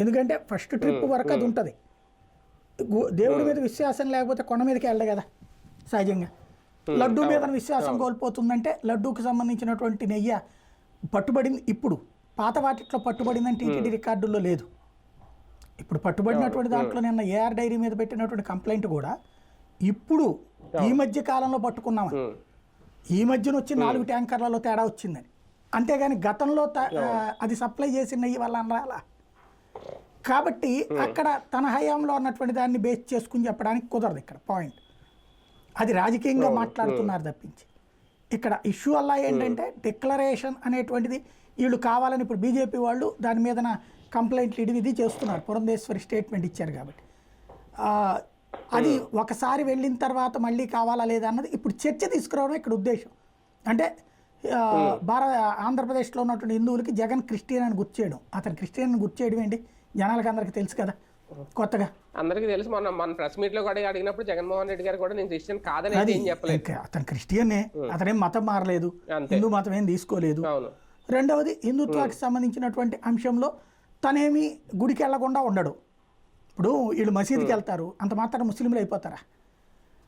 ఎందుకంటే first trip వరకు అది ఉంటుంది. దేవుడి మీద విశ్వాసం లేకపోతే కొండ మీదకి వెళ్ళదు కదా సహజంగా. లడ్డూ మీద విశ్వాసం కోల్పోతుందంటే లడ్డూకి సంబంధించినటువంటి నెయ్యి పట్టుబడింది. ఇప్పుడు పాత వాటిట్లో పట్టుబడిందని టీటీడీ రికార్డుల్లో లేదు. ఇప్పుడు పట్టుబడినటువంటి దాంట్లో నిన్న ఏఆర్ డైరీ మీద పెట్టినటువంటి కంప్లైంట్ కూడా ఇప్పుడు ఈ మధ్య కాలంలో పట్టుకున్నామని, ఈ మధ్యన వచ్చి 4 ట్యాంకర్లలో తేడా వచ్చిందని. అంతేగాని గతంలో అది సప్లై చేసిన నెయ్యి వల్ల అనాలా. కాబట్టి అక్కడ తన హయాంలో ఉన్నటువంటి దాన్ని బేస్ చేసుకుని చెప్పడానికి కుదరదు. ఇక్కడ పాయింట్ అది రాజకీయంగా మాట్లాడుతున్నారు తప్పించి ఇక్కడ ఇష్యూ అలా ఏంటంటే డిక్లరేషన్ అనేటువంటిది వీళ్ళు కావాలని ఇప్పుడు బీజేపీ వాళ్ళు దాని మీద కంప్లైంట్లు ఇది చేస్తున్నారు. పురంధేశ్వరి స్టేట్మెంట్ ఇచ్చారు కాబట్టి అది ఒకసారి వెళ్ళిన తర్వాత మళ్ళీ కావాలా లేదా అన్నది ఇప్పుడు చర్చ తీసుకురావడం ఇక్కడ ఉద్దేశం. అంటే ఆంధ్రప్రదేశ్లో ఉన్నటువంటి హిందువులకి జగన్ క్రిస్టియన్ అని గుర్తు చేయడం, అతను క్రిస్టియన్ అని గుర్తు చేయడం ఏంటి జనాలకు అందరికీ తెలుసు కదా, కొత్తగా అందరికీ తెలుసు. మన ప్రెస్ మీట్ లో కూడా అడిగినప్పుడు జగన్మోహన్ రెడ్డి గారు కూడా నేను క్రిస్టియన్ కాదని ఏం చెప్పలేదు. అతను క్రిస్టియనే, అతనేం మతం మారలేదు, హిందూ మతం ఏం తీసుకోలేదు. రెండవది హిందుత్వానికి సంబంధించినటువంటి అంశంలో తనేమి గుడికి వెళ్లకుండా ఉండడు. ఇప్పుడు వీళ్ళు మసీదుకి వెళ్తారు, అంత మాత్రం ముస్లింలు అయిపోతారా?